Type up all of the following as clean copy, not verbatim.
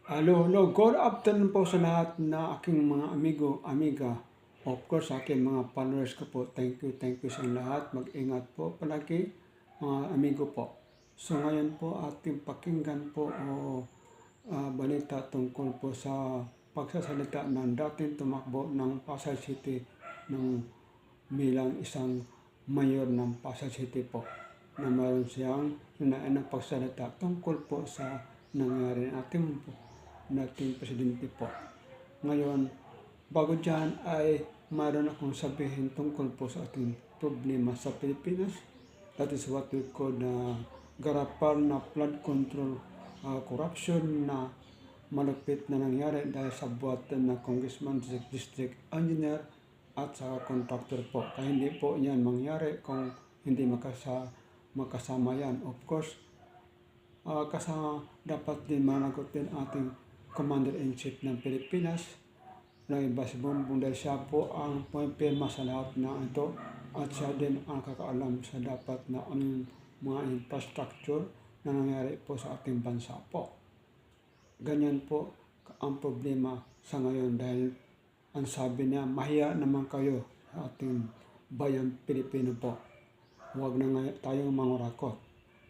Hello. Good afternoon po sa lahat na aking mga amigo, amiga. Of course, sa aking mga followers ko po. Thank you sa lahat. Mag-ingat po palagi, mga amigo po. So ngayon po ating pakinggan po balita tungkol po sa pagsasalita ng dating tumakbo ng Pasay City ng bilang isang mayor ng Pasay City po na mayroon siyang ng pagsalita tungkol po sa nangyari nating presidente po. Ngayon, bago dyan ay mayroon akong sabihin tungkol po sa ating problema sa Pilipinas. That is what we call the garapal na flood control corruption na malupit na nangyari dahil sa buwatan na congressman, district engineer at sa contractor po. Kaya hindi po yan mangyari kung hindi makasama yan. Of course, kasama dapat din managot din ating Commander-in-Chief ng Pilipinas ng iba si Bongbong dahil siya po ang pumipirma sa lahat na ito at siya din ang kakaalam sa dapat na anong mga infrastructure na nangyari po sa ating bansa po. Ganyan po ang problema sa ngayon dahil ang sabi niya, mahiya naman kayo sa ating bayan Pilipino po. Huwag na tayong mangurakot.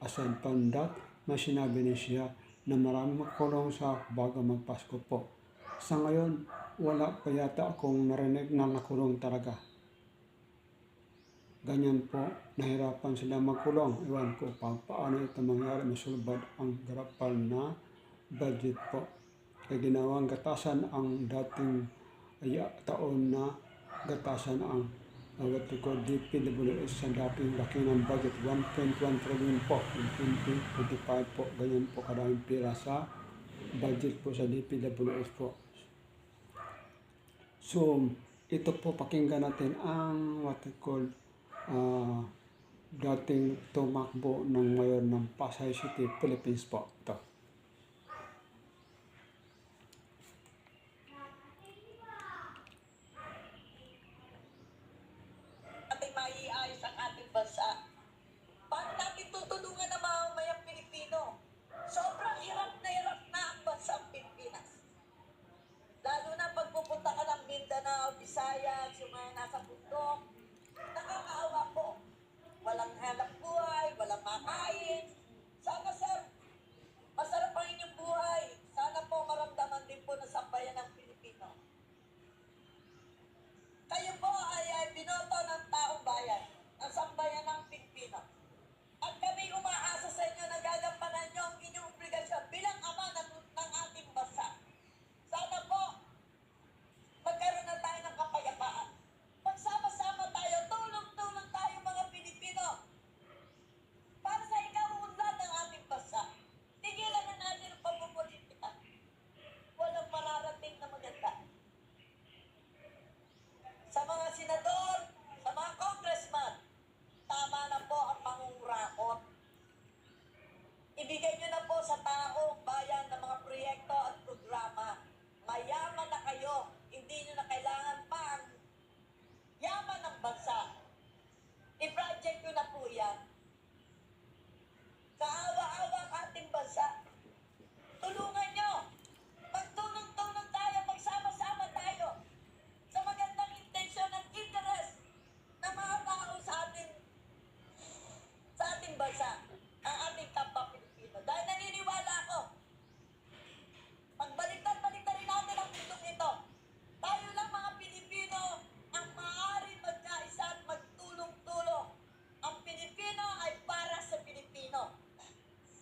Aside from that, may sinabi niya siya na marami makulong sa bago magpasko po. Sa ngayon, wala pa yata akong narinig na nakulong talaga. Ganyan po, nahirapan sila magkulong. Iwan ko paano ito mangyari, masulbad ang garapal na budget po. Kaya ginawang gatasan ang dating taon na gatasan ang what we call DPWS sa dating laki ng budget, 1.1 trillion po, in 2025 po, ganyan po kadaming pira sa budget po sa DPWS po. So, ito po pakinggan natin ang what we call dating tumakbo ng mayor ng Pasay City, Philippines po. Ito. Maiayos ang ating bansa. Paano natin tutulungan ang mamamayang Pilipino? Sobrang hirap na ang bansang Pilipinas. Lalo na pag pupunta ka ng Mindanao, Visayas, yung mga nasa bundok, nakakaawa po. Walang hanap buhay, walang makain. Sana sir, masarap ang inyong buhay. Sana po maramdaman din po ng sambayan ng Pilipino. Kayo po ay binoto ng taong bayan, ng sambayan ng Pilipino. At kami umaasa sa inyo na gagampanan nyo ang inyong obligasyon bilang ama ng ating bansa. Sana po, magkaroon na tayo ng kapayapaan. Magsama-sama tayo, tulong-tulong tayo mga Pilipino para sa ikaunlad ng ating bansa. Tigilan na natin ang pagpupolitika. Walang mararating na maganda. Sa mga senador, sa mga congressman, tama na po ang pangungurakot. Ibigay nyo na po sa taong bayan ng mga proyekto at programa. Mayaman na kayo, hindi nyo na kailangan pa ang yaman ng bansa. I-project nyo na po yan. Kaawa-awa ang ating bansa. Tulungan nyo. Magtulong-tulong tayo, magsama-sama tayo sa magandang intensyon at interest ng mga tao sa ating bansa, ang ating kapwa Pilipino. Dahil naniniwala ako, pagbaliktad-baliktarin natin ang mundong ito, tayo lang mga Pilipino ang maaaring magkaisa at magtulong-tulong. Ang Pilipino ay para sa Pilipino.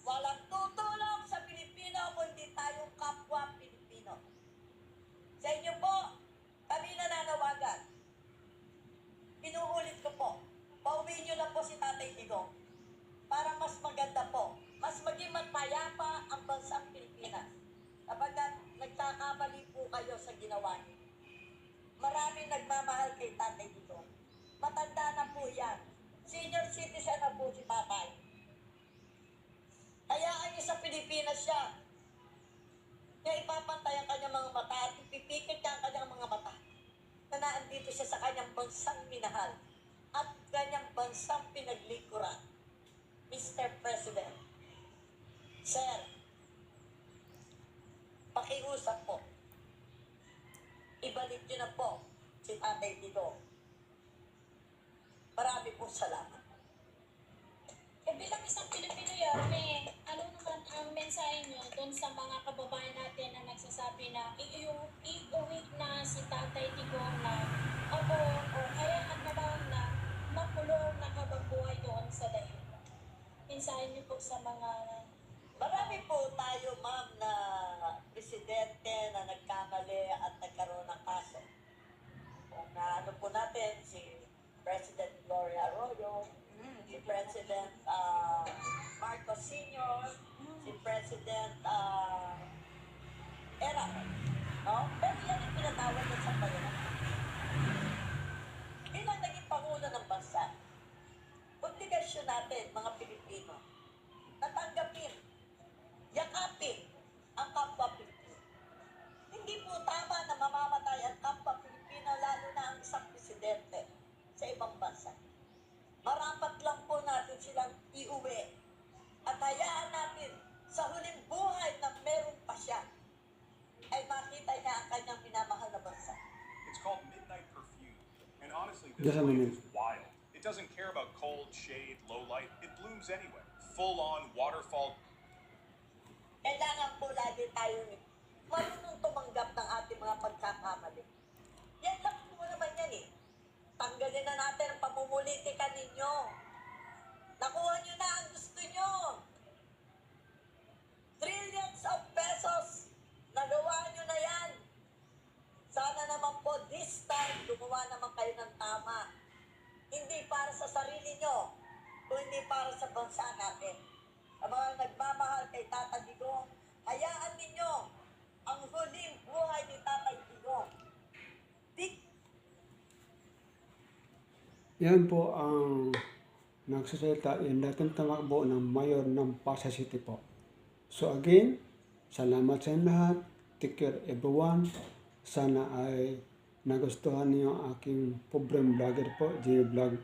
Walang tutulong sa Pilipino kundi tayong kapwa Pilipino. Sa inyo po, kami nananawagan. Pinuulit ko po, pauwiin nyo na po si Tatay Digong para mas maganda po, mas maging mapayapa ang bansang Pilipinas. Kapag nagkakamali po kayo sa ginawa niyo. Maraming nagmamahal kay Tatay Digong. Matanda na po yan. Senior citizen na po si Tatay. Hayaan niyo sa Pilipinas siya. Kaya ipapantay ang kanyang mga mata at ipipikit niya ang kanyang mga mata na naandito siya sa kanyang bansang minahal at kanyang bansang pinaglikuran. Mr. President, Sir, pakiusap po, ibalik niyo na po si Tatay Digong. Marami pong salamat. Eh bilang isang Pilipino, Yorme, ano naman ang mensahe nyo doon sa mga kababayan natin na nagsasabi na iuwi na si Tatay Digong na ako o hayaan na lang na makulong na habang buhay doon sa dahilan? Mensahe nyo po sa mga... Marami po tayo, ma'am, na presidente na nagkamali at nagkaroon ng kaso. Kung ano po natin, si President Gloria Arroyo, si President Marcos Sr., si President Era. No? Pero yan yung pinatawag ng sambayanan. Bilang naging Pangulo ng bansa, obligasyon natin, mga Pilipino, natanggapin, yakapin ang kapwa Pilipino. Hindi po tama na mamamatay ang kapwa Pilipino, lalo na ang isang presidente sa ibang bansa. Marapat lang po natin silang iuwi at hayaan natin sa huling buhay na meron pa siya ay makita niya ang kanyang minamahal na bansa. It's called Midnight Perfume. And honestly, Just this a plant minute. is wild. It doesn't care about cold, shade, low light. It blooms anyway. Full-on waterfall. Kailangan po lagi tayo marunong tumanggap ng ating mga pagkakamali. Yan lang po naman yan eh. Tanggalin na natin ang pamumulitika ninyo. Nakuha nyo na ang gusto nyo. Trillions of pesos. Nagawa nyo na yan. Sana naman po this time gumawa naman kayo ng tama. Hindi para sa sarili nyo, kundi para sa bansa natin. Sa mga nagmamahal kay Tatay Digong, hayaan ninyo ang huling buhay ni Tatay Digong. Yan po ang nagsasalita yung dating tumakbo ng mayor ng Pasay City po. So again, salamat sa inyo lahat. Take care everyone. Sana ay nagustuhan niyo ang aking pobreng vlogger po, jvlog.tv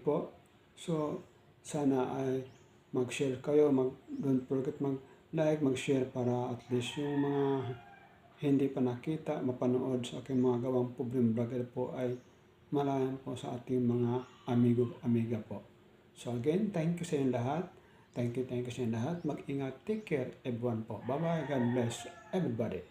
po. So sana ay mag-share kayo, don't forget mag-like, mag-share para at least yung mga hindi pa nakita, mapanood sa aking mga gawang pobreng vlogger po ay malayan po sa ating mga amiga po. So again, thank you sa inyo lahat. Thank you sa inyo lahat. Mag-ingat, take care everyone po. Bye-bye, God bless everybody.